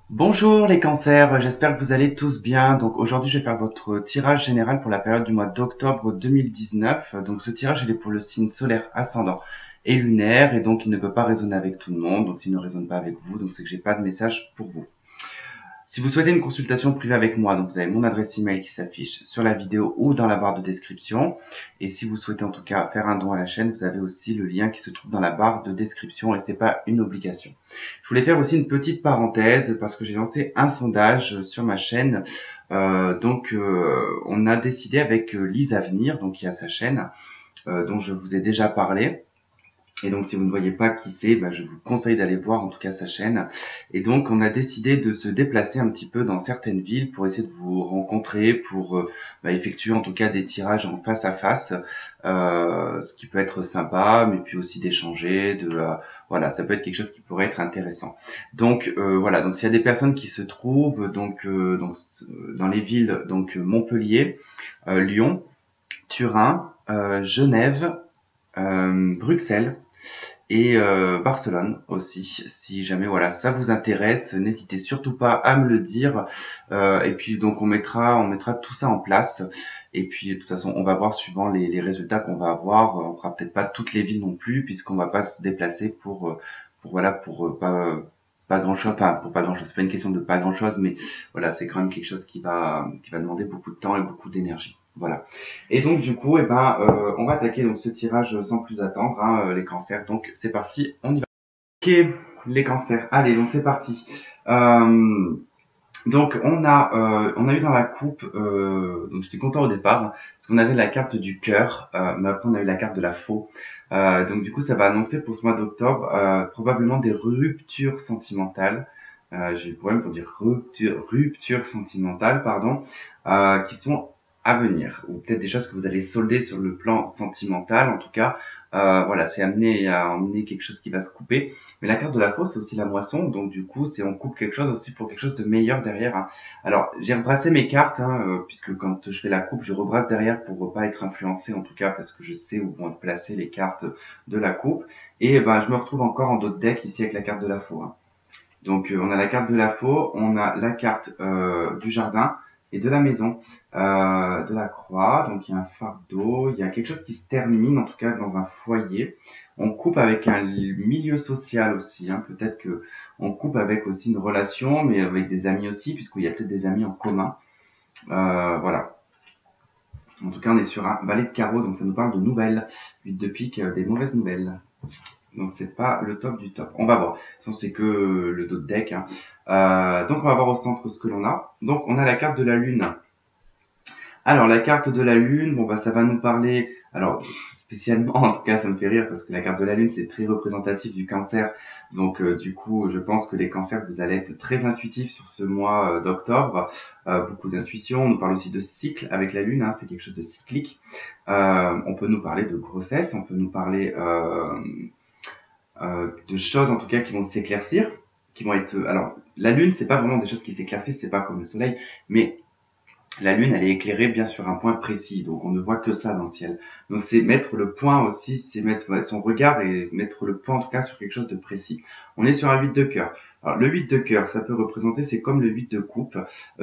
Bonjour les cancers, j'espère que vous allez tous bien. Donc aujourd'hui je vais faire votre tirage général pour la période du mois d'octobre 2019. Donc ce tirage il est pour le signe solaire ascendant et lunaire et donc il ne peut pas résonner avec tout le monde. Donc s'il ne résonne pas avec vous, donc c'est que j'ai pas de message pour vous. Si vous souhaitez une consultation privée avec moi, donc vous avez mon adresse email qui s'affiche sur la vidéo ou dans la barre de description. Et si vous souhaitez en tout cas faire un don à la chaîne, vous avez aussi le lien qui se trouve dans la barre de description et c'est pas une obligation. Je voulais faire aussi une petite parenthèse parce que j'ai lancé un sondage sur ma chaîne. On a décidé avec Lise Avenir, donc qui a sa chaîne, dont je vous ai déjà parlé. Et donc, si vous ne voyez pas qui c'est, je vous conseille d'aller voir en tout cas sa chaîne. Et donc, on a décidé de se déplacer un petit peu dans certaines villes pour essayer de vous rencontrer, pour effectuer en tout cas des tirages en face à face, ce qui peut être sympa, mais puis aussi d'échanger, voilà, ça peut être quelque chose qui pourrait être intéressant. Donc voilà, donc s'il y a des personnes qui se trouvent dans les villes donc Montpellier, Lyon, Turin, Genève, Bruxelles et Barcelone aussi. Si jamais voilà ça vous intéresse, n'hésitez surtout pas à me le dire. Et puis donc on mettra tout ça en place. Et puis de toute façon on va voir suivant les résultats qu'on va avoir. On fera peut-être pas toutes les villes non plus puisqu'on va pas se déplacer pour pas grand chose. Enfin pour pas grand chose. C'est pas une question de pas grand chose, mais voilà c'est quand même quelque chose qui va demander beaucoup de temps et beaucoup d'énergie. Voilà. Et donc du coup, on va attaquer donc ce tirage sans plus attendre, hein, les cancers. Donc c'est parti, on y va. Ok, les cancers. Allez, donc c'est parti. Euh, donc on a eu dans la coupe, donc j'étais content au départ, hein, parce qu'on avait la carte du cœur, mais après on a eu la carte de la faux. Donc du coup, ça va annoncer pour ce mois d'octobre probablement des ruptures sentimentales. J'ai le problème pour dire rupture sentimentale, pardon, qui sont à venir, ou peut-être des choses que vous allez solder sur le plan sentimental. En tout cas, voilà, c'est amené à emmener quelque chose qui va se couper. Mais la carte de la fausse, c'est aussi la moisson, donc du coup, c'est on coupe quelque chose aussi pour quelque chose de meilleur derrière, hein. Alors, j'ai rebrassé mes cartes, hein, puisque quand je fais la coupe, je rebrasse derrière pour pas être influencé, en tout cas, parce que je sais où vont être placées les cartes de la coupe. Et je me retrouve encore en d'autres decks ici avec la carte de la faux, hein. Donc on a la carte de la faux, on a la carte du jardin et de la maison, de la croix. Donc il y a un fardeau, il y a quelque chose qui se termine en tout cas dans un foyer. On coupe avec un milieu social aussi, hein. Peut-être que on coupe avec aussi une relation, mais avec des amis aussi, puisqu'il y a peut-être des amis en commun. Voilà. En tout cas, on est sur un valet de carreau, donc ça nous parle de nouvelles. 8 de pique, des mauvaises nouvelles. Donc c'est pas le top du top. On va voir. De toute façon, c'est que le dos de deck, hein. Donc on va voir au centre ce que l'on a. Donc on a la carte de la lune. Alors la carte de la lune, bon ça va nous parler. Alors spécialement, en tout cas, ça me fait rire parce que la carte de la lune c'est très représentatif du cancer. Donc du coup, je pense que les cancers vous allez être très intuitifs sur ce mois d'octobre. Beaucoup d'intuition. On nous parle aussi de cycle avec la lune, hein, c'est quelque chose de cyclique. On peut nous parler de grossesse, on peut nous parler de choses en tout cas qui vont s'éclaircir, qui vont être. Alors, la lune, c'est pas vraiment des choses qui s'éclaircissent, c'est pas comme le soleil, mais la lune, elle est éclairée bien sur un point précis, donc on ne voit que ça dans le ciel. Donc c'est mettre le point aussi, c'est mettre son regard et mettre le point en tout cas sur quelque chose de précis. On est sur un 8 de cœur. Alors le 8 de cœur, ça peut représenter, c'est comme le 8 de coupe,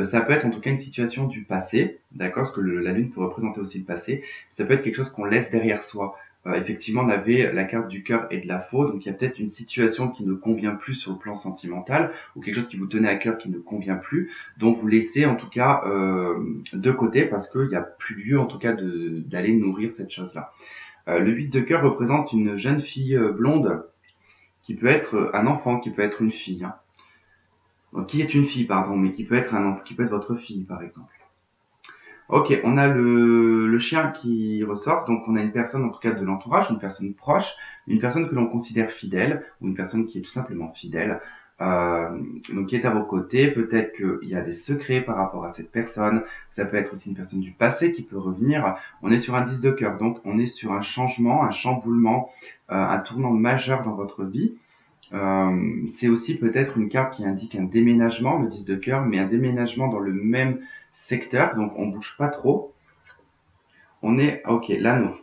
ça peut être en tout cas une situation du passé, d'accord, parce que la lune peut représenter aussi le passé, ça peut être quelque chose qu'on laisse derrière soi. Effectivement, on avait la carte du cœur et de la faux, donc il y a peut-être une situation qui ne convient plus sur le plan sentimental, ou quelque chose qui vous tenait à cœur qui ne convient plus, dont vous laissez en tout cas de côté parce qu'il n'y a plus lieu en tout cas d'aller nourrir cette chose-là. Le 8 de cœur représente une jeune fille blonde qui peut être un enfant, qui peut être une fille, hein. Donc, qui est une fille, pardon, mais qui peut être qui peut être votre fille, par exemple. Ok, on a le chien qui ressort, donc on a une personne en tout cas de l'entourage, une personne proche, une personne que l'on considère fidèle, ou une personne qui est tout simplement fidèle, euh, donc qui est à vos côtés. Peut-être qu'il y a des secrets par rapport à cette personne, ça peut être aussi une personne du passé qui peut revenir. On est sur un 10 de cœur, donc on est sur un changement, un chamboulement, un tournant majeur dans votre vie. C'est aussi peut-être une carte qui indique un déménagement, le 10 de cœur, mais un déménagement dans le même secteur, donc on bouge pas trop. On est, ok, l'anneau.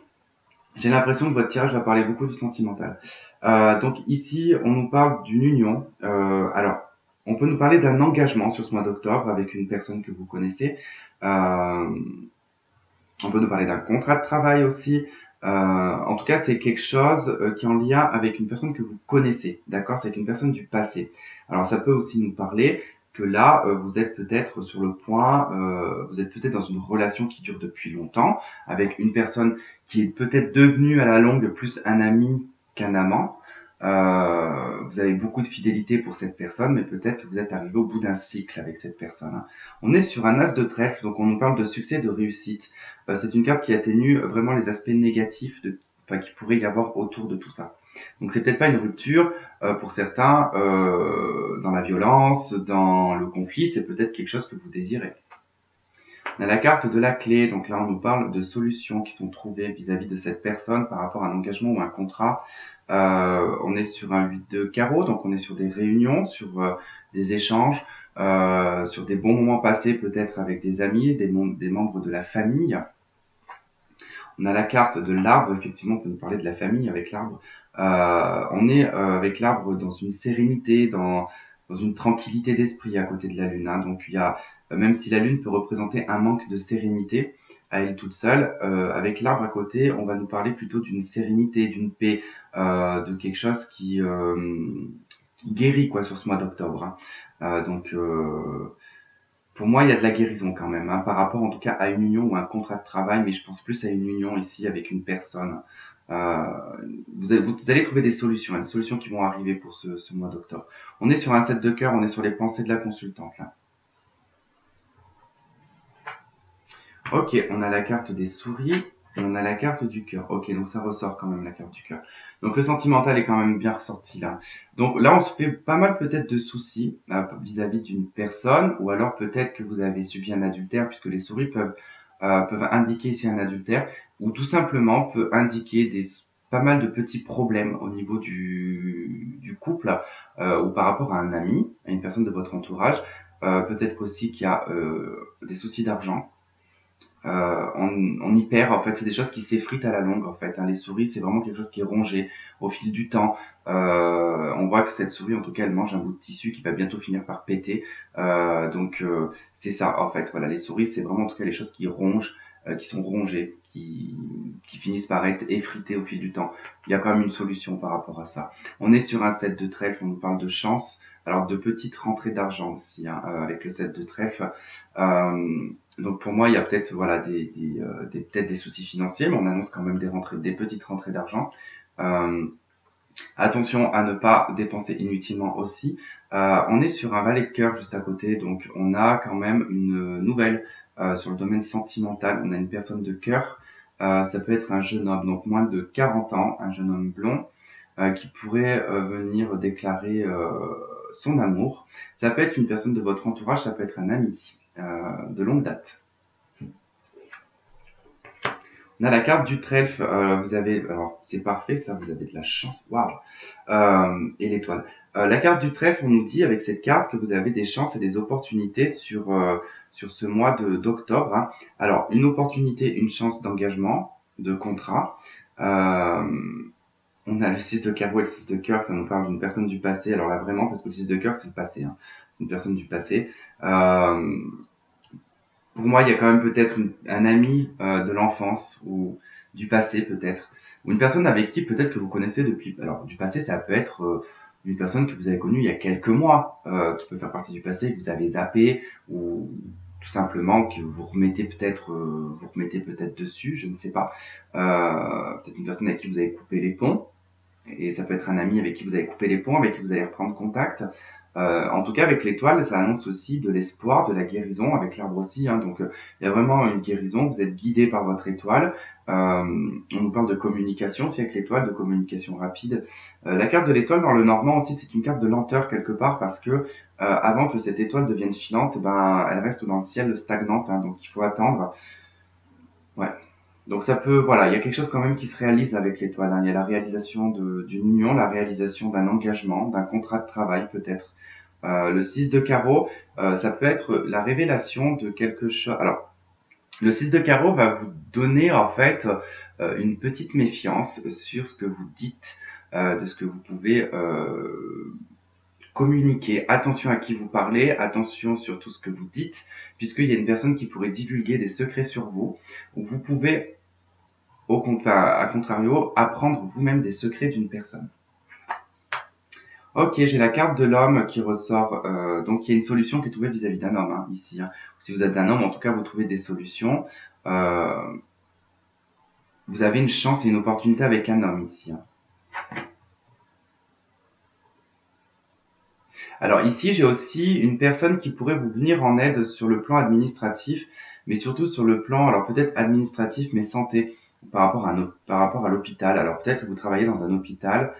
J'ai l'impression que votre tirage va parler beaucoup du sentimental. Donc ici, on nous parle d'une union. Alors, on peut nous parler d'un engagement sur ce mois d'octobre avec une personne que vous connaissez. Euh, on peut nous parler d'un contrat de travail aussi. En tout cas, c'est quelque chose qui est en lien avec une personne que vous connaissez, d'accord? C'est avec une personne du passé. Alors, ça peut aussi nous parler que là, vous êtes peut-être sur le point, vous êtes peut-être dans une relation qui dure depuis longtemps, avec une personne qui est peut-être devenue à la longue plus un ami qu'un amant. Vous avez beaucoup de fidélité pour cette personne, mais peut-être que vous êtes arrivé au bout d'un cycle avec cette personne, hein. On est sur un as de trèfle, donc on nous parle de succès, de réussite. C'est une carte qui atténue vraiment les aspects négatifs qu'il pourrait y avoir autour de tout ça. Donc c'est peut-être pas une rupture pour certains dans la violence, dans le conflit, c'est peut-être quelque chose que vous désirez. On a la carte de la clé, donc là on nous parle de solutions qui sont trouvées vis-à-vis de cette personne par rapport à un engagement ou un contrat. On est sur un 8 de carreau, donc on est sur des réunions, sur des échanges, sur des bons moments passés peut-être avec des amis, des membres de la famille. On a la carte de l'arbre, effectivement, on peut nous parler de la famille avec l'arbre. On est avec l'arbre dans une sérénité, dans une tranquillité d'esprit à côté de la lune, hein. Donc il y a, même si la lune peut représenter un manque de sérénité à elle toute seule, avec l'arbre à côté, on va nous parler plutôt d'une sérénité, d'une paix, de quelque chose qui guérit quoi sur ce mois d'octobre, hein. Pour moi, il y a de la guérison quand même, hein, par rapport en tout cas à une union ou un contrat de travail, mais je pense plus à une union ici avec une personne. Euh, vous allez trouver des solutions, hein, des solutions qui vont arriver pour ce mois d'octobre. On est sur un 7 de cœur, on est sur les pensées de la consultante là. Ok, on a la carte des souris et on a la carte du cœur. Ok, donc ça ressort quand même la carte du cœur. Donc le sentimental est quand même bien ressorti là. Donc là, on se fait pas mal peut-être de soucis vis-à-vis d'une personne, ou alors peut-être que vous avez subi un adultère, puisque les souris peuvent indiquer ici un adultère, ou tout simplement peut indiquer pas mal de petits problèmes au niveau du couple, ou par rapport à un ami, à une personne de votre entourage. Peut-être aussi qu'il y a des soucis d'argent. On y perd, en fait, c'est des choses qui s'effritent à la longue, en fait, hein. Les souris, c'est vraiment quelque chose qui est rongé au fil du temps. On voit que cette souris, en tout cas, elle mange un bout de tissu qui va bientôt finir par péter. C'est ça, en fait. Voilà, les souris, c'est vraiment, en tout cas, les choses qui rongent, qui sont rongées, qui finissent par être effritées au fil du temps. Il y a quand même une solution par rapport à ça. On est sur un 7 de trèfle, on nous parle de chance. Alors, de petites rentrées d'argent aussi, hein, avec le 7 de trèfle. Donc pour moi, il y a peut-être voilà peut-être des soucis financiers, mais on annonce quand même des petites rentrées d'argent. Attention à ne pas dépenser inutilement aussi. On est sur un valet de cœur juste à côté, donc on a quand même une nouvelle sur le domaine sentimental. On a une personne de cœur, ça peut être un jeune homme, donc moins de 40 ans, un jeune homme blond, qui pourrait venir déclarer son amour. Ça peut être une personne de votre entourage, ça peut être un ami de longue date. On a la carte du trèfle, vous avez, alors c'est parfait ça, vous avez de la chance, waouh, et l'étoile. La carte du trèfle, on nous dit avec cette carte que vous avez des chances et des opportunités sur ce mois d'octobre, hein. Alors une opportunité, une chance d'engagement, de contrat. On a le 6 de carreau et le 6 de cœur, ça nous parle d'une personne du passé. Alors là vraiment, parce que le 6 de cœur c'est le passé, hein. C'est une personne du passé. Pour moi, il y a quand même peut-être un ami de l'enfance ou du passé peut-être, ou une personne avec qui peut-être que vous connaissez depuis. Alors du passé, ça peut être une personne que vous avez connue il y a quelques mois, qui peut faire partie du passé, que vous avez zappé, ou tout simplement que vous remettez peut-être dessus, je ne sais pas. Peut-être une personne avec qui vous avez coupé les ponts, et ça peut être un ami avec qui vous avez coupé les ponts, avec qui vous allez reprendre contact. En tout cas, avec l'étoile, ça annonce aussi de l'espoir, de la guérison, avec l'arbre aussi, hein. Donc, il y a vraiment une guérison. Vous êtes guidé par votre étoile. On nous parle de communication aussi avec l'étoile, de communication rapide. La carte de l'étoile dans le normand aussi, c'est une carte de lenteur quelque part parce que avant que cette étoile devienne filante, elle reste dans le ciel stagnante, hein. Donc, il faut attendre. Ouais. Donc ça peut, voilà, il y a quelque chose quand même qui se réalise avec l'étoile, hein. Il y a la réalisation d'une union, la réalisation d'un engagement, d'un contrat de travail peut-être. Le 6 de carreau, ça peut être la révélation de quelque chose. Alors, le 6 de carreau va vous donner en fait une petite méfiance sur ce que vous dites, de ce que vous pouvez communiquez, attention à qui vous parlez, attention sur tout ce que vous dites, puisqu'il y a une personne qui pourrait divulguer des secrets sur vous, ou vous pouvez, à contrario, apprendre vous-même des secrets d'une personne. Ok, j'ai la carte de l'homme qui ressort, donc il y a une solution qui est trouvée vis-à-vis d'un homme, hein, ici. Hein. Si vous êtes un homme, en tout cas, vous trouvez des solutions. Vous avez une chance et une opportunité avec un homme ici. Hein. Alors ici, j'ai aussi une personne qui pourrait vous venir en aide sur le plan administratif, mais surtout sur le plan, alors peut-être administratif, mais santé, par rapport à l'hôpital. Alors peut-être que vous travaillez dans un hôpital.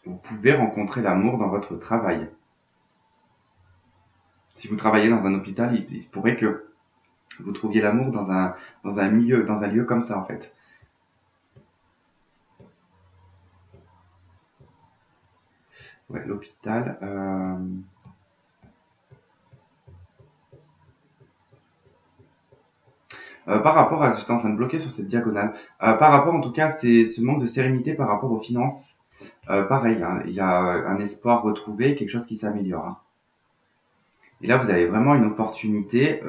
Vous pouvez rencontrer l'amour dans votre travail. Si vous travaillez dans un hôpital, il se pourrait que vous trouviez l'amour dans un lieu comme ça en fait. Ouais, l'hôpital. Par rapport à, j'étais en train de bloquer sur cette diagonale. Par rapport, en tout cas, c'est ce manque de sérénité par rapport aux finances. Pareil, hein, il y a un espoir retrouvé, quelque chose qui s'améliore. Hein. Et là, vous avez vraiment une opportunité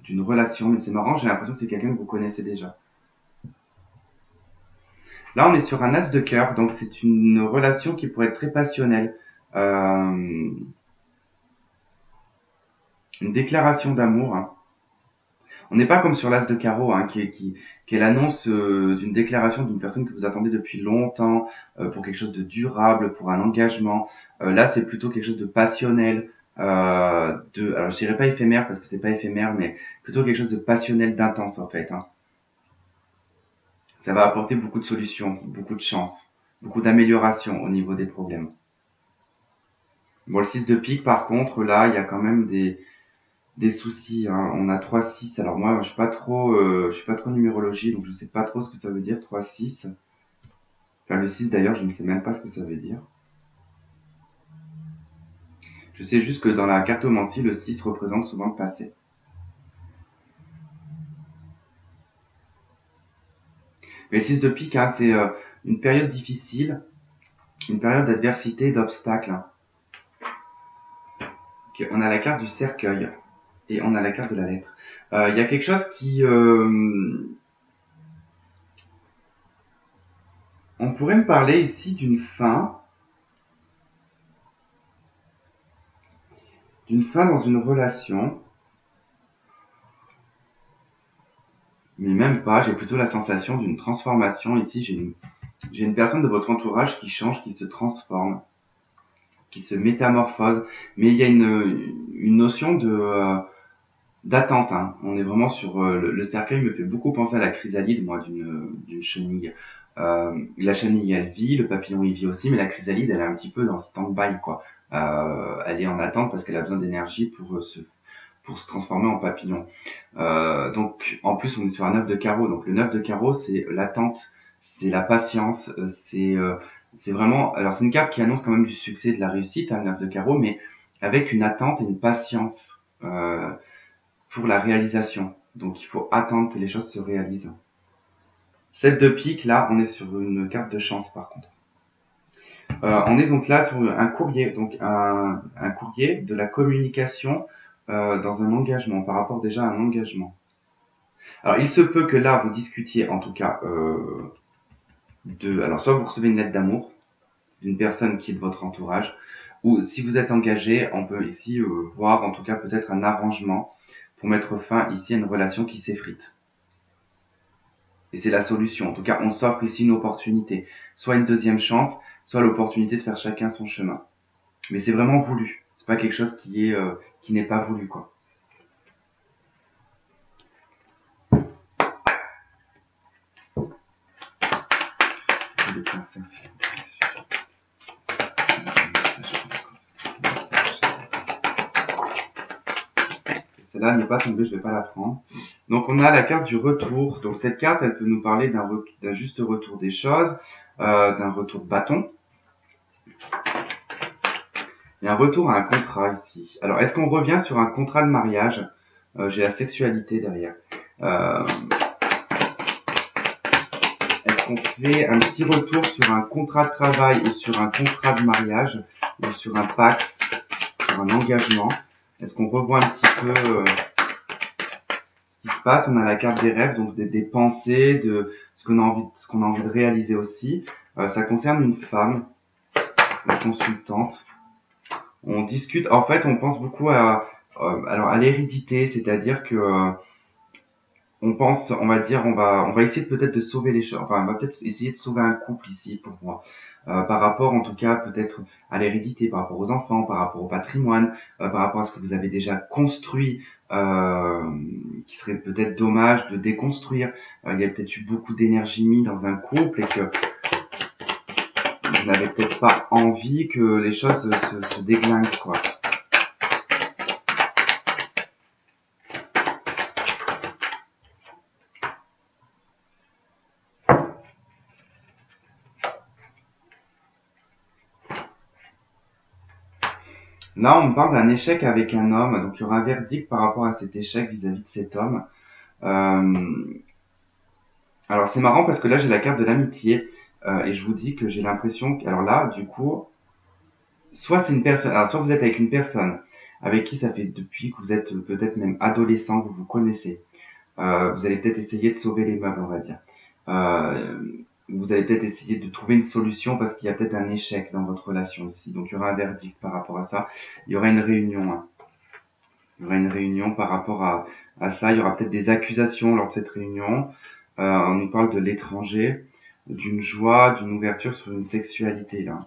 d'une relation. Mais c'est marrant, j'ai l'impression que c'est quelqu'un que vous connaissez déjà. Là, on est sur un as de cœur, donc c'est une relation qui pourrait être très passionnelle. Une déclaration d'amour. Hein. On n'est pas comme sur l'as de carreau, hein, qui est l'annonce d'une déclaration d'une personne que vous attendez depuis longtemps, pour quelque chose de durable, pour un engagement. Là, c'est plutôt quelque chose de passionnel, alors je dirais pas éphémère parce que c'est pas éphémère, mais plutôt quelque chose de passionnel, d'intense en fait. Hein. Ça va apporter beaucoup de solutions, beaucoup de chance, beaucoup d'amélioration au niveau des problèmes. Bon, le 6 de pique, par contre, là, il y a quand même des soucis. Hein. On a 3-6. Alors moi, je suis pas trop numérologie, donc je sais pas trop ce que ça veut dire 3-6. Enfin, le 6 d'ailleurs, je ne sais même pas ce que ça veut dire. Je sais juste que dans la cartomancie, le 6 représente souvent le passé. Mais le 6 de pique, hein, c'est une période difficile, une période d'adversité, d'obstacles. Hein. Okay, on a la carte du cercueil et on a la carte de la lettre. Il y a quelque chose qui... on pourrait me parler ici d'une fin dans une relation. Mais même pas, j'ai plutôt la sensation d'une transformation. Ici, j'ai une personne de votre entourage qui change, qui se transforme, qui se métamorphose. Mais il y a une notion d'attente. Hein. On est vraiment sur le cercueil me fait beaucoup penser à la chrysalide, moi, d'une chenille. La chenille, elle vit, le papillon, il vit aussi, mais la chrysalide, elle est un petit peu dans le stand-by, quoi. Elle est en attente parce qu'elle a besoin d'énergie pour se transformer en papillon. Donc, en plus, on est sur un 9 de carreau. Donc, le 9 de carreau, c'est l'attente, c'est la patience, c'est vraiment... Alors, c'est une carte qui annonce quand même du succès, de la réussite, hein, le 9 de carreau, mais avec une attente et une patience pour la réalisation. Donc, il faut attendre que les choses se réalisent. 7 de pique, là, on est sur une carte de chance, par contre. On est donc là sur un courrier, donc un courrier de la communication dans un engagement, par rapport déjà à un engagement. Alors, il se peut que là, vous discutiez, en tout cas, alors soit vous recevez une lettre d'amour d'une personne qui est de votre entourage, ou si vous êtes engagé, on peut ici voir, en tout cas, peut-être un arrangement pour mettre fin ici à une relation qui s'effrite. Et c'est la solution. En tout cas, on s'offre ici une opportunité, soit une deuxième chance, soit l'opportunité de faire chacun son chemin. Mais c'est vraiment voulu. C'est pas quelque chose qui n'est pas voulu, quoi. Celle-là n'est pas tombée, je vais pas la prendre. Donc on a la carte du retour. Donc cette carte, elle peut nous parler d'un juste retour des choses, d'un retour de bâton. Il y a un retour à un contrat ici. Alors est-ce qu'on revient sur un contrat de mariage? J'ai la sexualité derrière. Est-ce est-ce qu'on fait un petit retour sur un contrat de travail ou sur un contrat de mariage ou sur un Pax, sur un engagement? Est-ce qu'on revoit un petit peu ce qui se passe? On a la carte des rêves, donc des pensées, de ce qu'on a envie de réaliser aussi. Ça concerne une femme, la consultante. On discute, en fait, on pense beaucoup à l'hérédité, c'est-à-dire que on pense, on va dire, on va essayer peut-être de sauver les choses. Enfin, on va peut-être essayer de sauver un couple ici pour moi, par rapport, en tout cas, peut-être à l'hérédité, par rapport aux enfants, par rapport au patrimoine, par rapport à ce que vous avez déjà construit, qui serait peut-être dommage de déconstruire. Il y a peut-être eu beaucoup d'énergie mise dans un couple et que vous n'avez peut-être pas envie que les choses se déglinguent, quoi. Là, on me parle d'un échec avec un homme, donc il y aura un verdict par rapport à cet échec vis-à-vis de cet homme. Alors c'est marrant parce que là j'ai la carte de l'amitié et je vous dis que j'ai l'impression que, alors là, du coup, soit c'est une personne, alors soit vous êtes avec une personne avec qui ça fait depuis que vous êtes peut-être même adolescent, que vous vous connaissez. Vous allez peut-être essayer de sauver les meubles, on va dire. Vous allez peut-être essayer de trouver une solution parce qu'il y a peut-être un échec dans votre relation ici. Donc il y aura un verdict par rapport à ça. Il y aura une réunion. Hein. Il y aura une réunion par rapport à ça. Il y aura peut-être des accusations lors de cette réunion. On nous parle de l'étranger, d'une joie, d'une ouverture sur une sexualité là.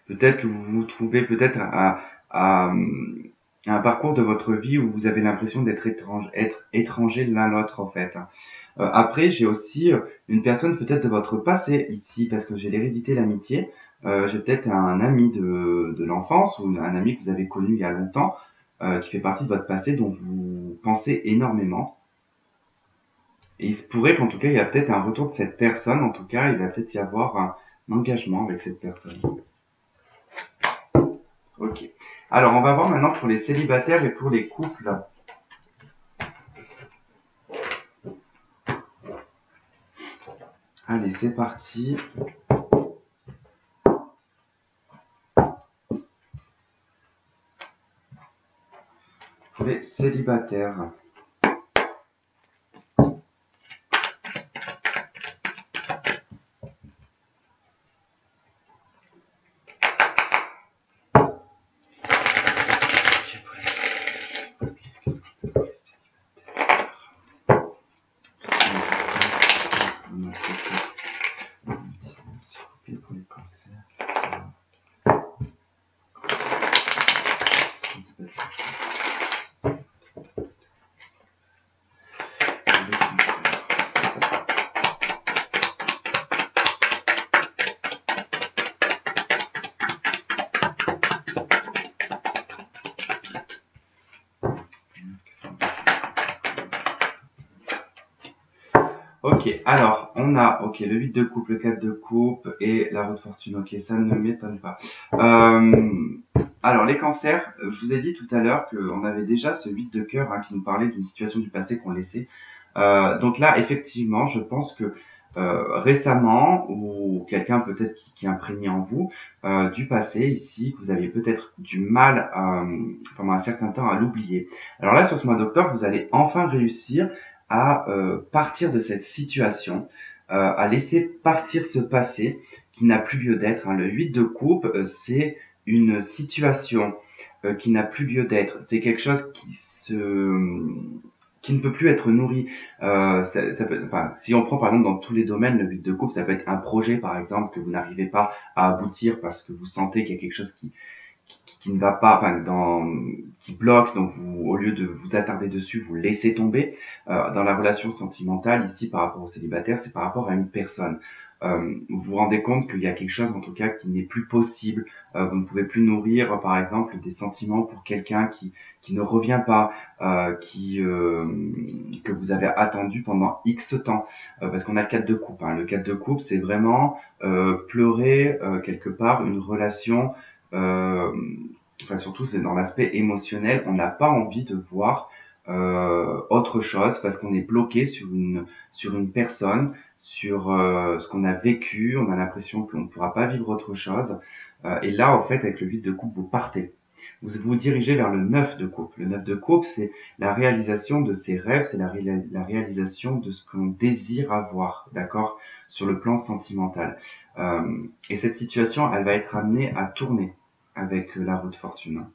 Peut-être que vous vous trouvez peut-être à un parcours de votre vie où vous avez l'impression d'être étranger l'un l'autre en fait. Après, j'ai aussi une personne peut-être de votre passé ici, parce que j'ai l'hérédité, l'amitié. J'ai peut-être un ami de l'enfance ou un ami que vous avez connu il y a longtemps, qui fait partie de votre passé, dont vous pensez énormément. Et il se pourrait qu'en tout cas, il y a peut-être un retour de cette personne. En tout cas, il va peut-être y avoir un engagement avec cette personne. Ok. Alors, on va voir maintenant pour les célibataires et pour les couples. Allez, c'est parti. Pour les célibataires. Ok, alors, on a le 8 de coupe, le 4 de coupe et la roue de fortune. Ok, ça ne m'étonne pas. Alors, les cancers, je vous ai dit tout à l'heure qu'on avait déjà ce 8 de cœur qui nous parlait d'une situation du passé qu'on laissait. Donc là, effectivement, je pense que récemment, ou quelqu'un peut-être qui est imprégné en vous, du passé ici, que vous aviez peut-être du mal pendant un certain temps à l'oublier. Alors là, sur ce mois d'octobre, vous allez enfin réussir à partir de cette situation, à laisser partir ce passé qui n'a plus lieu d'être. Hein. Le 8 de coupe, c'est une situation qui n'a plus lieu d'être. C'est quelque chose qui ne peut plus être nourri. Ça peut, enfin, si on prend par exemple dans tous les domaines, le 8 de coupe, ça peut être un projet par exemple que vous n'arrivez pas à aboutir parce que vous sentez qu'il y a quelque chose qui ne va pas, enfin, qui bloque, donc vous, au lieu de vous attarder dessus, vous laissez tomber. Dans la relation sentimentale, ici, par rapport au célibataire, c'est par rapport à une personne. Vous vous rendez compte qu'il y a quelque chose, en tout cas, qui n'est plus possible. Vous ne pouvez plus nourrir, par exemple, des sentiments pour quelqu'un qui ne revient pas, que vous avez attendu pendant X temps. Parce qu'on a le 4 de coupe. Hein. Le 4 de coupe, c'est vraiment pleurer quelque part une relation. Enfin surtout c'est dans l'aspect émotionnel, on n'a pas envie de voir autre chose parce qu'on est bloqué sur une personne, sur ce qu'on a vécu, on a l'impression qu'on ne pourra pas vivre autre chose. Et là, en fait, avec le 8 de coupe, vous partez. Vous vous dirigez vers le 9 de coupe. Le 9 de coupe, c'est la réalisation de ses rêves, c'est la réalisation de ce qu'on désire avoir, d'accord, sur le plan sentimental. Et cette situation, elle va être amenée à tourner avec la roue de fortune.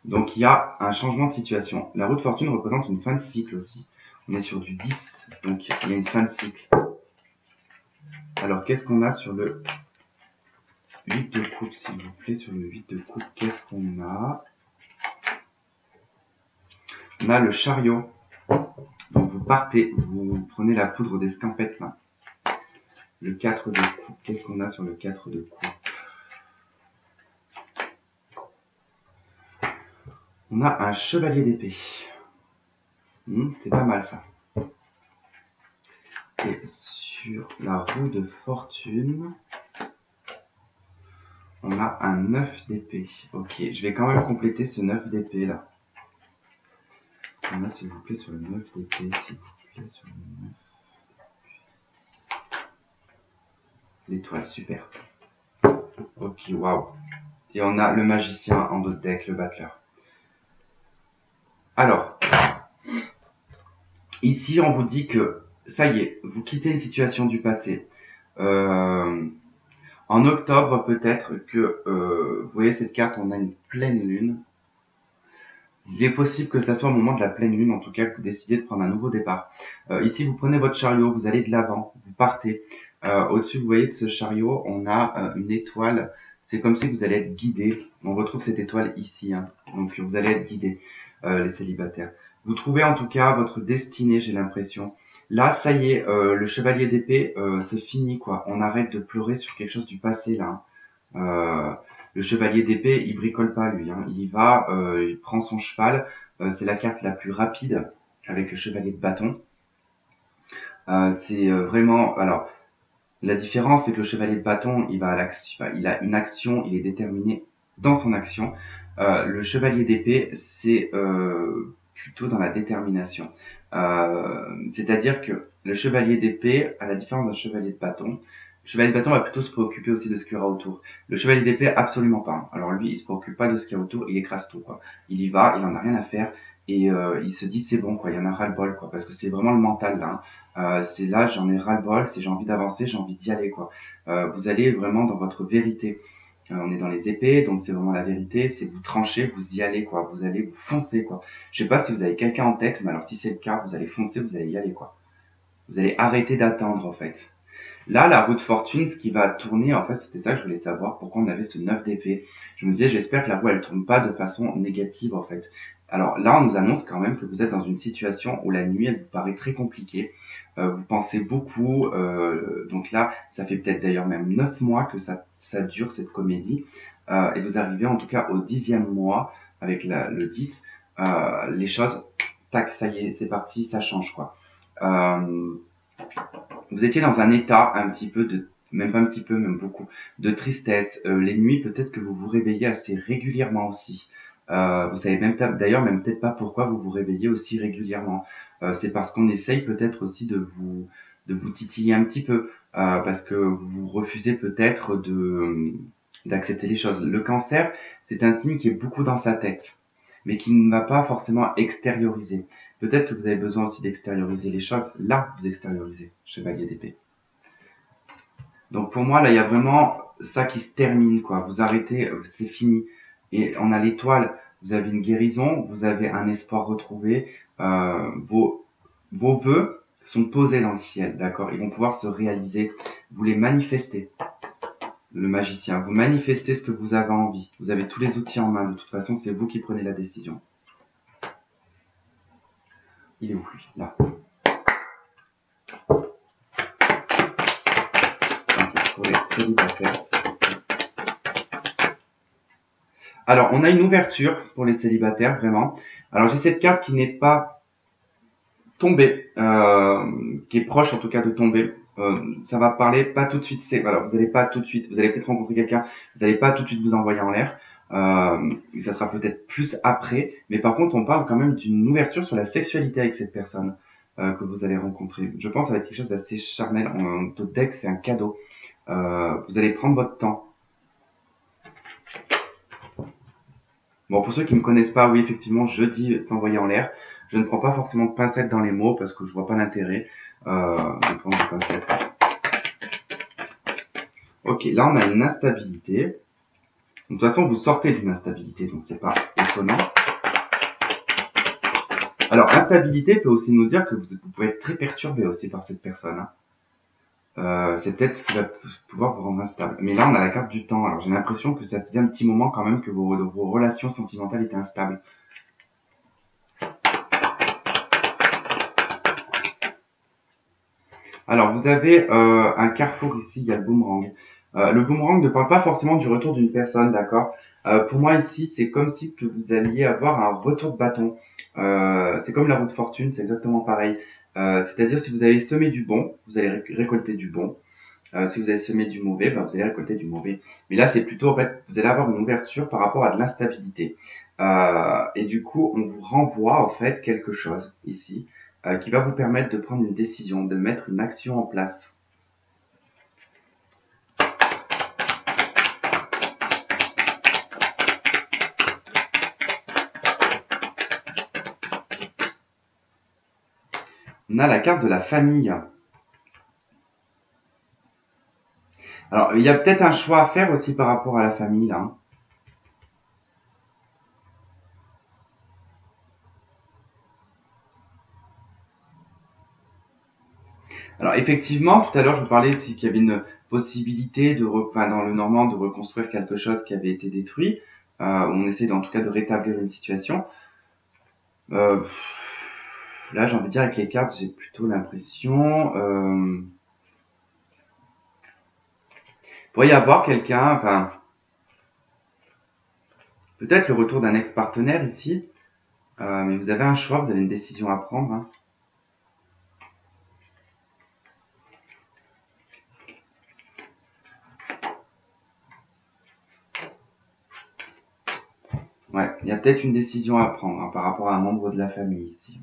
Donc il y a un changement de situation. La roue de fortune représente une fin de cycle aussi. On est sur du 10, donc il y a une fin de cycle. Alors qu'est-ce qu'on a sur le 8 de coupe, s'il vous plaît? Sur le 8 de coupe, qu'est-ce qu'on a? On a le chariot. Donc vous partez, vous prenez la poudre d'escampette là. Le 4 de coupe, qu'est-ce qu'on a sur le 4 de coupe? On a un chevalier d'épée. C'est pas mal ça. Et sur la roue de fortune, on a un 9 d'épée. Ok, je vais quand même compléter ce 9 d'épée là. Qu'est-ce qu'on a s'il vous plaît sur le 9 d'épée, s'il vous plaît, sur le 9. L'étoile, super. Ok, waouh. Et on a le magicien en dos de deck, le battleur. Alors, ici on vous dit que, ça y est, vous quittez une situation du passé. En octobre, peut-être que, vous voyez cette carte, on a une pleine lune. Il est possible que ça soit au moment de la pleine lune, en tout cas, que vous décidez de prendre un nouveau départ. Ici, vous prenez votre chariot, vous allez de l'avant, vous partez. Au-dessus, vous voyez de ce chariot, on a une étoile. C'est comme si vous allez être guidé. On retrouve cette étoile ici, hein. Donc vous allez être guidé, les célibataires. Vous trouvez en tout cas votre destinée, j'ai l'impression. Là, ça y est, le chevalier d'épée, c'est fini, quoi. On arrête de pleurer sur quelque chose du passé, là. Le chevalier d'épée, il bricole pas, lui. Hein. Il y va, il prend son cheval. C'est la carte la plus rapide avec le chevalier de bâton. C'est vraiment... Alors, la différence, c'est que le chevalier de bâton, il va à l'action, il a une action, il est déterminé dans son action. Le chevalier d'épée, c'est plutôt dans la détermination. C'est-à-dire que le chevalier d'épée, à la différence d'un chevalier de bâton, le chevalier de bâton va plutôt se préoccuper aussi de ce qu'il y aura autour. Le chevalier d'épée, absolument pas. Alors lui, il se préoccupe pas de ce qu'il y a autour, il écrase tout, quoi. Il y va, il en a rien à faire, et il se dit c'est bon, quoi, il y en a ras-le-bol, quoi, parce que c'est vraiment le mental, là. C'est là, j'en ai ras-le-bol, c'est j'ai envie d'avancer, j'ai envie d'y aller, quoi. Vous allez vraiment dans votre vérité. On est dans les épées, donc c'est vraiment la vérité, c'est vous tranchez, vous y allez, quoi. Vous allez vous foncer, quoi. Je sais pas si vous avez quelqu'un en tête, mais alors si c'est le cas, vous allez foncer, vous allez y aller, quoi. Vous allez arrêter d'attendre, en fait. Là, la roue de fortune, ce qui va tourner, en fait, c'était ça que je voulais savoir, pourquoi on avait ce 9 d'épée. Je me disais, j'espère que la roue, elle tourne pas de façon négative, en fait. Alors là, on nous annonce quand même que vous êtes dans une situation où la nuit, elle vous paraît très compliquée. Vous pensez beaucoup, donc là, ça fait peut-être d'ailleurs même 9 mois que ça dure, cette comédie. Et vous arrivez en tout cas au 10e mois, avec le 10, les choses, tac, ça y est, c'est parti, ça change, quoi. Vous étiez dans un état un petit peu de, même pas un petit peu, même beaucoup, de tristesse. Les nuits, peut-être que vous vous réveillez assez régulièrement aussi. Vous savez même d'ailleurs même peut-être pas pourquoi vous vous réveillez aussi régulièrement. C'est parce qu'on essaye peut-être aussi de vous titiller un petit peu, parce que vous refusez peut-être d'accepter les choses. Le cancer, c'est un signe qui est beaucoup dans sa tête, mais qui ne va pas forcément extérioriser. Peut-être que vous avez besoin aussi d'extérioriser les choses. Là, vous extériorisez, chevalier d'épée. Donc pour moi, là, il y a vraiment ça qui se termine, quoi. Vous arrêtez, c'est fini. Et on a l'étoile, vous avez une guérison, vous avez un espoir retrouvé. Vos vœux sont posés dans le ciel, d'accord? Ils vont pouvoir se réaliser. Vous les manifestez. Le magicien, vous manifestez ce que vous avez envie. Vous avez tous les outils en main. De toute façon, c'est vous qui prenez la décision. Il est où, lui? Là. Pour les célibataires. Alors, on a une ouverture pour les célibataires, vraiment. Alors, j'ai cette carte qui n'est pas tombée, qui est proche en tout cas de tomber. Ça va parler pas tout de suite. Voilà, vous allez pas tout de suite. Vous allez peut-être rencontrer quelqu'un. Vous n'allez pas tout de suite vous envoyer en l'air. Ça sera peut-être plus après, mais par contre, on parle quand même d'une ouverture sur la sexualité avec cette personne que vous allez rencontrer. Je pense avec quelque chose d'assez charnel. Votre deck, c'est un cadeau. Vous allez prendre votre temps. Bon, pour ceux qui me connaissent pas, oui, effectivement, je dis s'envoyer en l'air. Je ne prends pas forcément de pincettes dans les mots parce que je vois pas l'intérêt de prendre des pincettes. Ok, là on a une instabilité. De toute façon, vous sortez d'une instabilité, donc c'est pas étonnant. Alors, instabilité peut aussi nous dire que vous pouvez être très perturbé aussi par cette personne. C'est peut-être ce qui va pouvoir vous rendre instable. Mais là, on a la carte du temps. Alors, j'ai l'impression que ça faisait un petit moment quand même que vos relations sentimentales étaient instables. Alors, vous avez un carrefour ici, il y a le boomerang. Le boomerang ne parle pas forcément du retour d'une personne, d'accord. Pour moi, ici, c'est comme si que vous alliez avoir un retour de bâton. C'est comme la roue de fortune, c'est exactement pareil. C'est-à-dire, si vous avez semé du bon, vous allez récolter du bon. Si vous avez semé du mauvais, ben, vous allez récolter du mauvais. Mais là, c'est plutôt, en fait, vous allez avoir une ouverture par rapport à de l'instabilité. Et du coup, on vous renvoie, en fait, quelque chose, ici, qui va vous permettre de prendre une décision, de mettre une action en place. On a la carte de la famille. Alors, il y a peut-être un choix à faire aussi par rapport à la famille, là. Alors, effectivement, tout à l'heure, je vous parlais aussi qu'il y avait une possibilité dans le Normand, de reconstruire quelque chose qui avait été détruit. On essaie en tout cas de rétablir une situation. Là, j'ai envie de dire avec les cartes, j'ai plutôt l'impression... il pourrait y avoir quelqu'un, enfin... Peut-être le retour d'un ex-partenaire ici. Mais vous avez un choix, vous avez une décision à prendre. Hein. Ouais, il y a peut-être une décision à prendre hein, par rapport à un membre de la famille ici.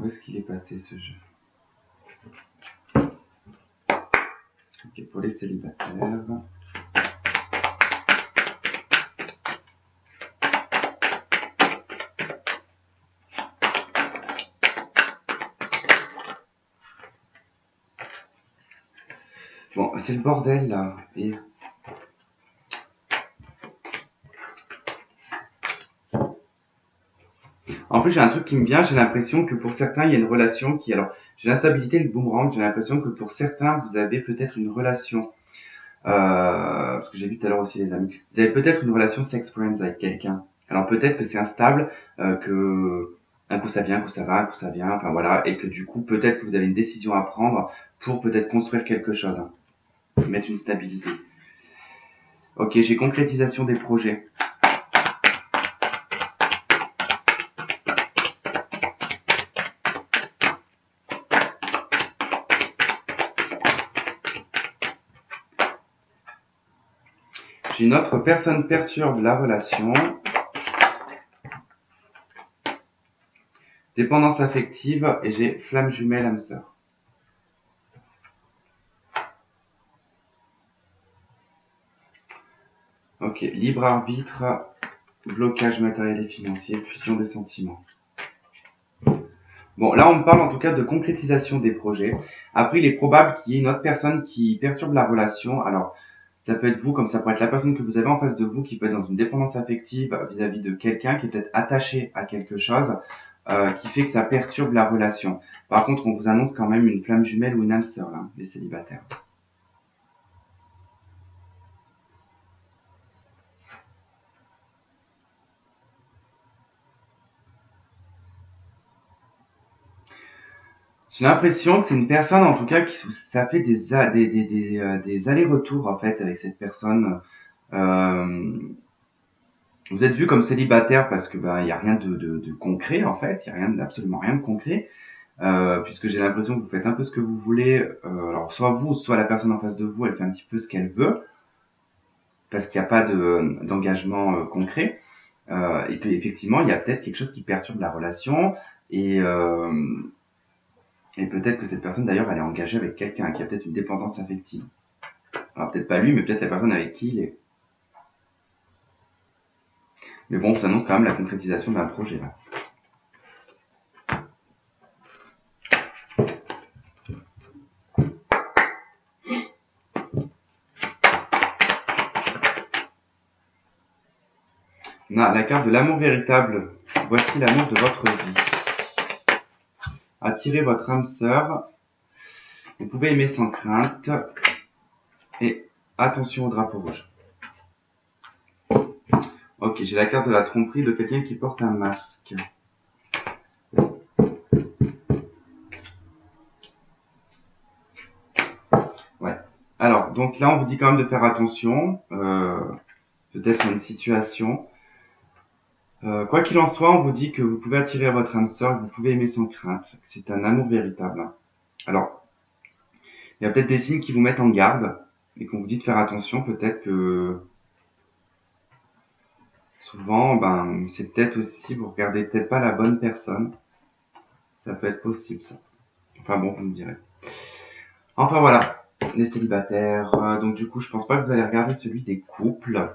Où est-ce qu'il est passé ce jeu? Ok, pour les célibataires. Bon, c'est le bordel là. Et... En plus, j'ai un truc qui me vient, j'ai l'impression que pour certains, il y a une relation qui... Alors, j'ai l'instabilité, le boomerang, j'ai l'impression que pour certains, vous avez peut-être une relation... parce que j'ai vu tout à l'heure aussi les amis. Vous avez peut-être une relation sex friends avec quelqu'un. Alors peut-être que c'est instable, que un coup ça vient, un coup ça va, un coup ça vient, enfin voilà, et que du coup peut-être que vous avez une décision à prendre pour peut-être construire quelque chose, hein. Mettre une stabilité. Ok, j'ai concrétisation des projets. J'ai une autre personne perturbe la relation. Dépendance affective et j'ai flamme jumelle âme sœur. Ok, libre arbitre, blocage matériel et financier, fusion des sentiments. Bon, là on parle en tout cas de concrétisation des projets. Après, il est probable qu'il y ait une autre personne qui perturbe la relation. Alors, ça peut être vous, comme ça peut être la personne que vous avez en face de vous, qui peut être dans une dépendance affective vis-à-vis de quelqu'un, qui est peut-être attaché à quelque chose, qui fait que ça perturbe la relation. Par contre, on vous annonce quand même une flamme jumelle ou une âme sœur, là, les célibataires. J'ai l'impression que c'est une personne, en tout cas, ça fait des allers-retours, en fait, avec cette personne. Vous êtes vu comme célibataire parce que il y a rien de concret, en fait. Il y a absolument rien de concret. Puisque j'ai l'impression que vous faites un peu ce que vous voulez. Alors, soit vous, soit la personne en face de vous, elle fait un petit peu ce qu'elle veut. parce qu'il n'y a pas d'engagement concret. Et qu'effectivement, il y a peut-être quelque chose qui perturbe la relation. Et peut-être que cette personne, d'ailleurs, elle est engagée avec quelqu'un, qui a peut-être une dépendance affective. Alors peut-être pas lui, mais peut-être la personne avec qui il est. Mais bon, je vous annonce quand même la concrétisation d'un projet, là. On a la carte de l'amour véritable. Voici l'amour de votre vie. Attirez votre âme sœur. Vous pouvez aimer sans crainte. Et attention au drapeau rouge. Ok, j'ai la carte de la tromperie de quelqu'un qui porte un masque. Ouais. Alors, donc là, on vous dit quand même de faire attention. Peut-être à une situation. Quoi qu'il en soit, on vous dit que vous pouvez attirer votre âme sœur, que vous pouvez aimer sans crainte. C'est un amour véritable. Alors, il y a peut-être des signes qui vous mettent en garde et qu'on vous dit de faire attention. Peut-être que souvent, c'est peut-être aussi, vous regardez peut-être pas la bonne personne. Ça peut être possible, ça. Enfin bon, vous me direz. Enfin voilà, les célibataires. Donc du coup, je pense pas que vous allez regarder celui des couples.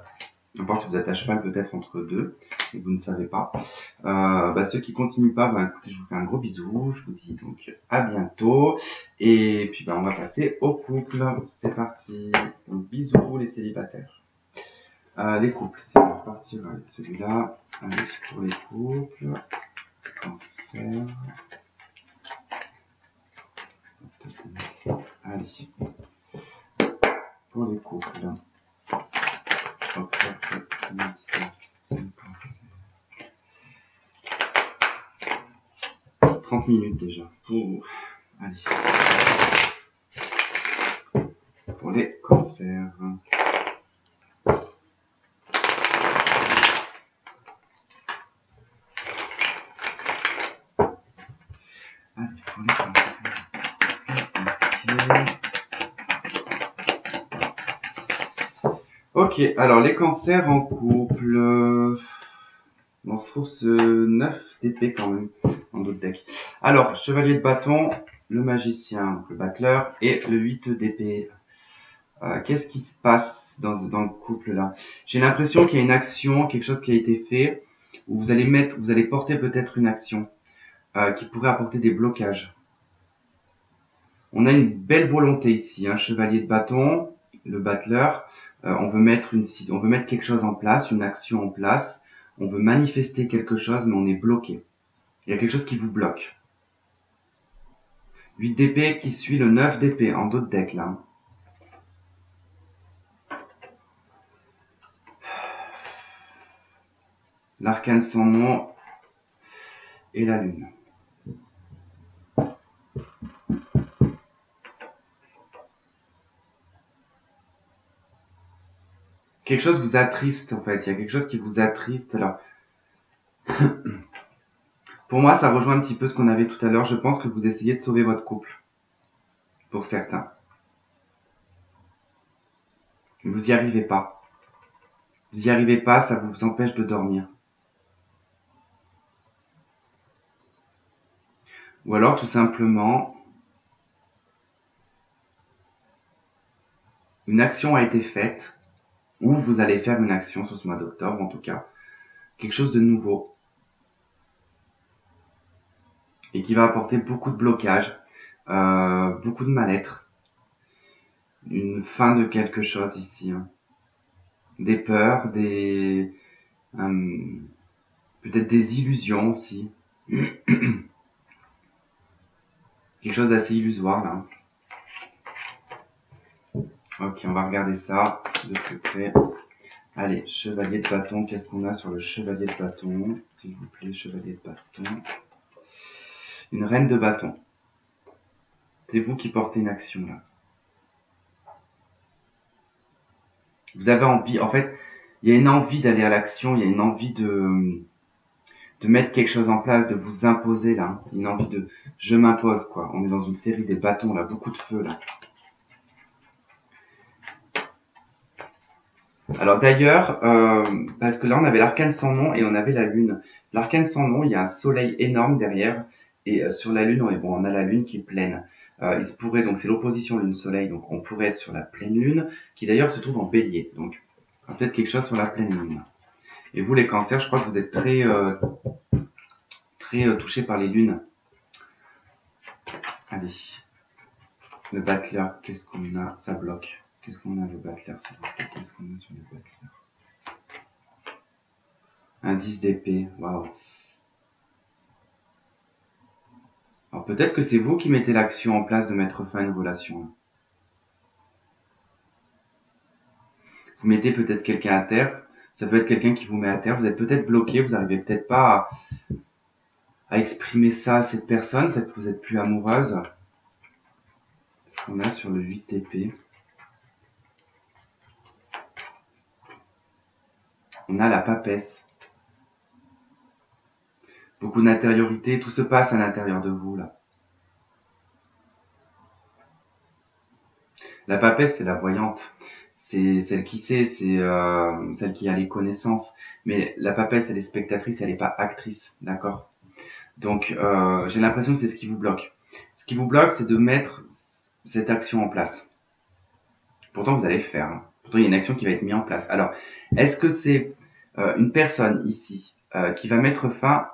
À part si vous êtes à cheval peut-être entre deux et vous ne savez pas. Ceux qui continuent pas, écoutez, je vous fais un gros bisou. Je vous dis donc à bientôt. Et puis on va passer au couple. C'est parti. Donc bisous les célibataires. Les couples, c'est on va repartir avec celui-là. Allez, pour les couples. Cancer. Allez. Pour les couples. Octobre 2019, c'est le cancer. 30 minutes déjà. Allez. Pour les cancers. Allez, pour les cancers. Ok, alors les cancers en couple. On retrouve ce 9 d'épée quand même en d'autres decks. Alors, chevalier de bâton, le magicien, donc le battleur, et le 8 d'épée. Qu'est-ce qui se passe dans le couple là? J'ai l'impression qu'il y a une action, quelque chose qui a été fait, où vous allez porter peut-être une action qui pourrait apporter des blocages. On a une belle volonté ici, hein, chevalier de bâton, le battleur. On veut mettre quelque chose en place, une action en place. On veut manifester quelque chose, mais on est bloqué. Il y a quelque chose qui vous bloque. 8 d'épée qui suit le 9 d'épée en d'autres decks là. L'arcane sans nom et la lune. Quelque chose vous attriste en fait, il y a quelque chose qui vous attriste alors. Pour moi, ça rejoint un petit peu ce qu'on avait tout à l'heure. Je pense que vous essayez de sauver votre couple. Pour certains. Vous n'y arrivez pas. Vous n'y arrivez pas, ça vous empêche de dormir. Ou alors tout simplement, une action a été faite, ou vous allez faire une action sur ce mois d'octobre en tout cas, quelque chose de nouveau, et qui va apporter beaucoup de blocages, beaucoup de mal-être, une fin de quelque chose ici, hein. Des peurs, peut-être des illusions aussi. Quelque chose d'assez illusoire là. Ok, on va regarder ça de plus près. Allez, chevalier de bâton, qu'est-ce qu'on a sur le chevalier de bâton? S'il vous plaît, chevalier de bâton. Une reine de bâton. C'est vous qui portez une action là. Vous avez envie, en fait, il y a une envie d'aller à l'action, il y a une envie de mettre quelque chose en place, de vous imposer là. Une envie de je m'impose quoi. On est dans une série des bâtons là, beaucoup de feu là. Alors d'ailleurs, parce que là on avait l'arcane sans nom et on avait la lune. L'arcane sans nom, il y a un soleil énorme derrière et sur la lune, on a la lune qui est pleine. Il se pourrait donc c'est l'opposition lune-soleil, donc on pourrait être sur la pleine lune, qui d'ailleurs se trouve en Bélier. Donc peut-être quelque chose sur la pleine lune. Et vous les cancers, je crois que vous êtes très touchés par les lunes. Allez, le Battler, qu'est-ce qu'on a? Ça bloque. Qu'est-ce qu'on a le Battler? Qu'est-ce qu'on a sur le Battler? Un 10 d'épée, waouh. Alors peut-être que c'est vous qui mettez l'action en place de mettre fin à une relation. Vous mettez peut-être quelqu'un à terre, ça peut être quelqu'un qui vous met à terre, vous êtes peut-être bloqué, vous n'arrivez peut-être pas à exprimer ça à cette personne, peut-être que vous êtes plus amoureuse. Ce qu'on a sur le 8 épée. On a la papesse. Beaucoup d'intériorité, tout se passe à l'intérieur de vous là. La papesse, c'est la voyante. C'est celle qui sait, c'est celle qui a les connaissances. Mais la papesse, elle est spectatrice, elle n'est pas actrice, d'accord? Donc, j'ai l'impression que c'est ce qui vous bloque. Ce qui vous bloque, c'est de mettre cette action en place. Pourtant, vous allez le faire. Hein. Pourtant, il y a une action qui va être mise en place. Alors, est-ce que c'est une personne ici qui va mettre fin?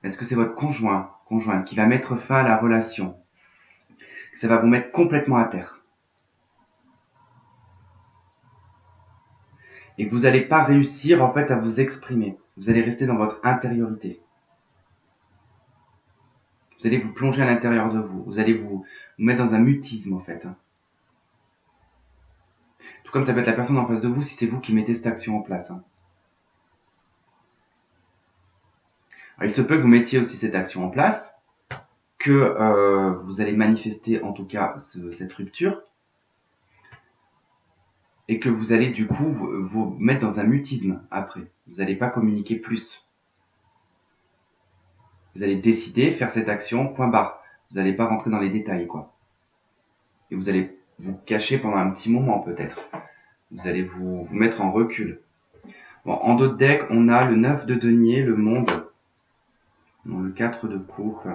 Est-ce que c'est votre conjointe qui va mettre fin à la relation? Ça va vous mettre complètement à terre. Et que vous n'allez pas réussir en fait à vous exprimer. Vous allez rester dans votre intériorité. Vous allez vous plonger à l'intérieur de vous. Vous allez vous mettre dans un mutisme en fait. Tout comme ça peut être la personne en face de vous si c'est vous qui mettez cette action en place. Alors, il se peut que vous mettiez aussi cette action en place, que vous allez manifester en tout cas cette rupture, et que vous allez du coup vous mettre dans un mutisme après. Vous n'allez pas communiquer plus. Vous allez décider, faire cette action, point barre. Vous n'allez pas rentrer dans les détails, quoi. Et vous allez vous cacher pendant un petit moment, peut-être. Vous allez vous mettre en recul. Bon, en d'autres decks, on a le 9 de denier, le monde. Non, le 4 de coupe.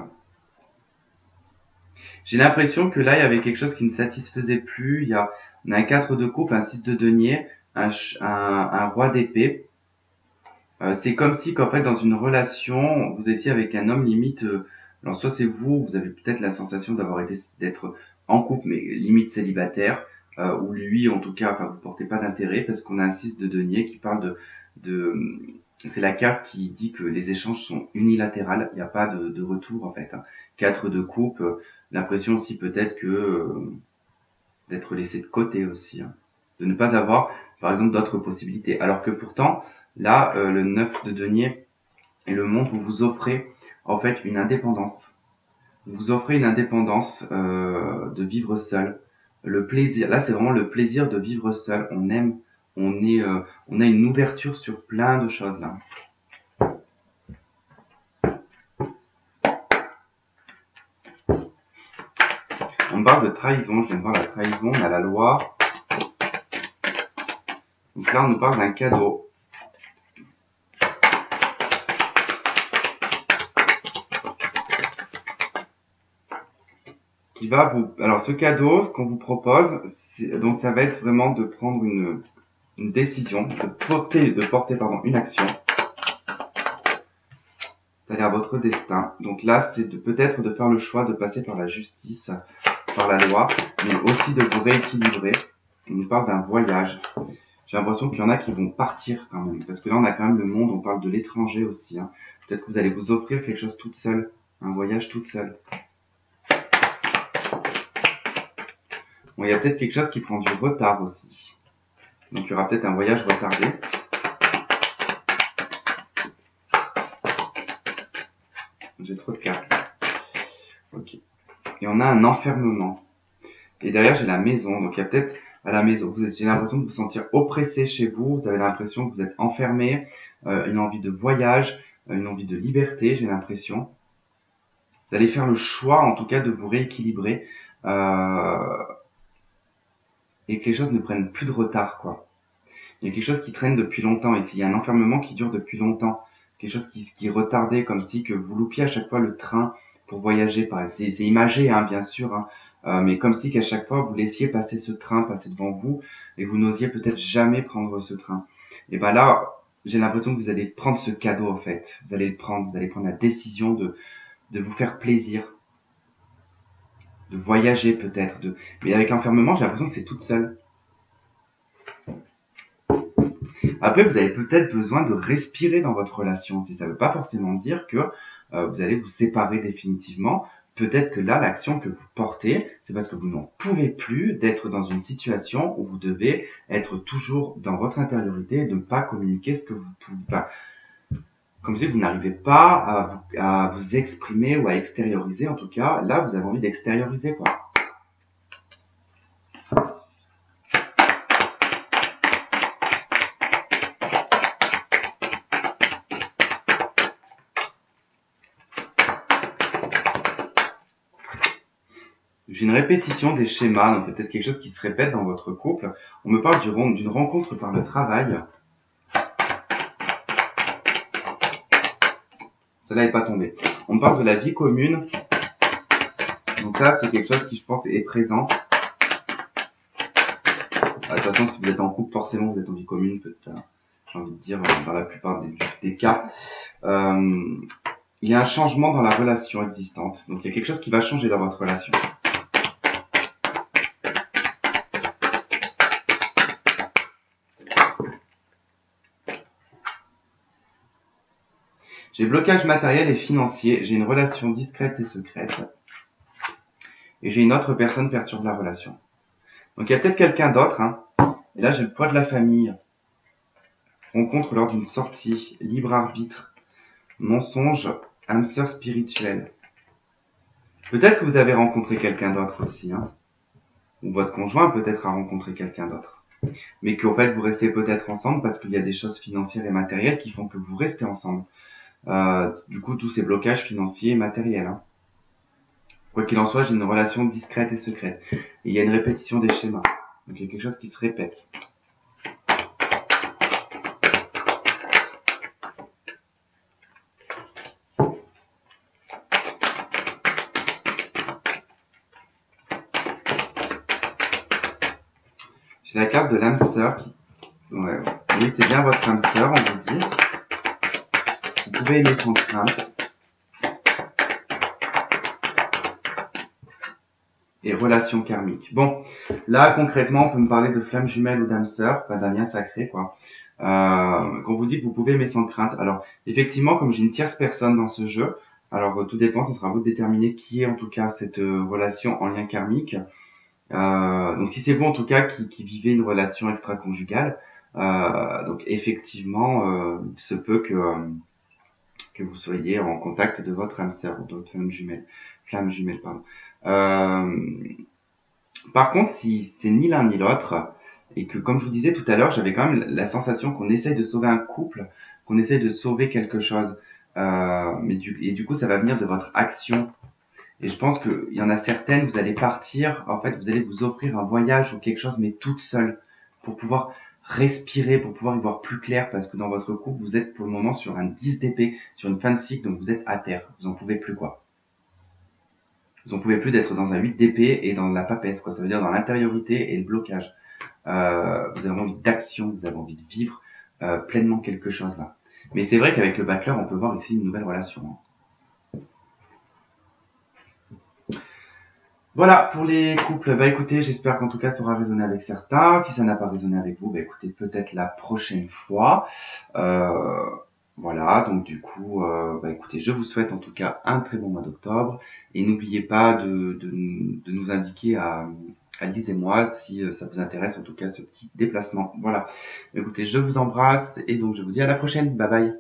J'ai l'impression que là, il y avait quelque chose qui ne satisfaisait plus. On a un 4 de coupe, un 6 de denier, un roi d'épée. C'est comme si qu'en fait dans une relation vous étiez avec un homme limite alors soit c'est vous avez peut-être la sensation d'être en couple mais limite célibataire ou lui en tout cas enfin vous portez pas d'intérêt parce qu'on a un 6 de denier qui parle de c'est la carte qui dit que les échanges sont unilatérales, il n'y a pas de retour en fait. 4 de coupe, l'impression aussi peut-être que d'être laissé de côté aussi, hein. De ne pas avoir par exemple d'autres possibilités alors que pourtant là, le 9 de denier et le monde, vous vous offrez en fait une indépendance. Vous vous offrez une indépendance de vivre seul. Le plaisir, là c'est vraiment le plaisir de vivre seul. On aime, on a une ouverture sur plein de choses là. On parle de trahison, je viens de voir la trahison, on a la loi. Donc là on nous parle d'un cadeau. Alors ce cadeau, ce qu'on vous propose, donc ça va être vraiment de prendre une décision, de porter une action, c'est-à-dire votre destin. Donc là, c'est peut-être de faire le choix de passer par la justice, par la loi, mais aussi de vous rééquilibrer. On nous parle d'un voyage. J'ai l'impression qu'il y en a qui vont partir quand même, parce que là on a quand même le monde, on parle de l'étranger aussi. Hein. Peut-être que vous allez vous offrir quelque chose toute seule, un voyage toute seule. Bon, il y a peut-être quelque chose qui prend du retard aussi. Donc il y aura peut-être un voyage retardé. J'ai trop de cartes. Ok. Et on a un enfermement. Et derrière j'ai la maison. Donc il y a peut-être à la maison, j'ai l'impression de vous sentir oppressé chez vous. Vous avez l'impression que vous êtes enfermé, une envie de voyage, une envie de liberté. J'ai l'impression. Vous allez faire le choix, en tout cas, de vous rééquilibrer et que les choses ne prennent plus de retard, quoi. Il y a quelque chose qui traîne depuis longtemps ici. Il y a un enfermement qui dure depuis longtemps. Quelque chose qui est retardé, comme si que vous loupiez à chaque fois le train pour voyager. C'est imagé, hein, bien sûr, hein, mais comme si qu'à chaque fois vous laissiez passer ce train, passer devant vous, et vous n'osiez peut-être jamais prendre ce train. Et ben là, j'ai l'impression que vous allez prendre ce cadeau en fait. Vous allez le prendre, vous allez prendre la décision de vous faire plaisir, de voyager peut-être. Mais avec l'enfermement, j'ai l'impression que c'est toute seule. Après, vous avez peut-être besoin de respirer dans votre relation. Si ça ne veut pas forcément dire que vous allez vous séparer définitivement. Peut-être que là, l'action que vous portez, c'est parce que vous n'en pouvez plus d'être dans une situation où vous devez être toujours dans votre intériorité et de ne pas communiquer ce que vous pouvez pas. Comme si vous n'arrivez pas à vous exprimer ou à extérioriser. En tout cas, là, vous avez envie d'extérioriser, quoi. J'ai une répétition des schémas, donc peut-être quelque chose qui se répète dans votre couple. On me parle d'une rencontre par le travail. Celle-là n'est pas tombée. On me parle de la vie commune. Donc ça, c'est quelque chose qui, je pense, est présent. De toute façon, si vous êtes en couple, forcément, vous êtes en vie commune, peut-être, j'ai envie de dire, dans la plupart des cas. Il y a un changement dans la relation existante. Donc, il y a quelque chose qui va changer dans votre relation. J'ai blocage matériel et financier. J'ai une relation discrète et secrète. Et j'ai une autre personne perturbe la relation. Donc, il y a peut-être quelqu'un d'autre. Hein. Et là, j'ai le poids de la famille. Rencontre lors d'une sortie. Libre arbitre. Mensonge. Âme sœur spirituelle. Peut-être que vous avez rencontré quelqu'un d'autre aussi. Hein. Ou votre conjoint peut-être a rencontré quelqu'un d'autre. Mais qu'en fait, vous restez peut-être ensemble parce qu'il y a des choses financières et matérielles qui font que vous restez ensemble. Du coup, tous ces blocages financiers et matériels. Hein. Quoi qu'il en soit, j'ai une relation discrète et secrète. Et il y a une répétition des schémas. Donc il y a quelque chose qui se répète. J'ai la carte de l'âme sœur. Ouais. Oui, c'est bien votre âme sœur, on vous dit. Vous pouvez aimer sans crainte. Et relation karmique. Bon, là concrètement, on peut me parler de flamme jumelle ou d'âme sœur, enfin d'un lien sacré, quoi. Quand vous dit que vous pouvez aimer sans crainte. Alors, effectivement, comme j'ai une tierce personne dans ce jeu, alors tout dépend, ça sera à vous de déterminer qui est en tout cas cette relation en lien karmique. Donc si c'est vous en tout cas qui vivez une relation extra-conjugale, donc effectivement, il se peut que vous soyez en contact de votre âme sœur ou de votre flamme jumelle, pardon. Par contre, si c'est ni l'un ni l'autre, et que comme je vous disais tout à l'heure, j'avais quand même la sensation qu'on essaye de sauver un couple, qu'on essaye de sauver quelque chose, du coup ça va venir de votre action. Et je pense qu'il y en a certaines, vous allez partir, en fait vous allez vous offrir un voyage ou quelque chose, mais toute seule, pour pouvoir respirer, pour pouvoir y voir plus clair, parce que dans votre couple, vous êtes pour le moment sur un 10 d'épée, sur une fin de cycle, donc vous êtes à terre, vous en pouvez plus quoi. Vous en pouvez plus d'être dans un 8 d'épée et dans la papesse, quoi. Ça veut dire dans l'intériorité et le blocage. Vous avez envie d'action, vous avez envie de vivre pleinement quelque chose là. Mais c'est vrai qu'avec le bachelor, on peut voir ici une nouvelle relation. Hein. Voilà, pour les couples, bah écoutez, j'espère qu'en tout cas ça aura résonné avec certains. Si ça n'a pas résonné avec vous, bah écoutez, peut-être la prochaine fois. Voilà, donc du coup, bah écoutez, je vous souhaite en tout cas un très bon mois d'octobre. Et n'oubliez pas de nous indiquer à Lise et moi si ça vous intéresse en tout cas ce petit déplacement. Voilà, écoutez, je vous embrasse et donc je vous dis à la prochaine. Bye bye.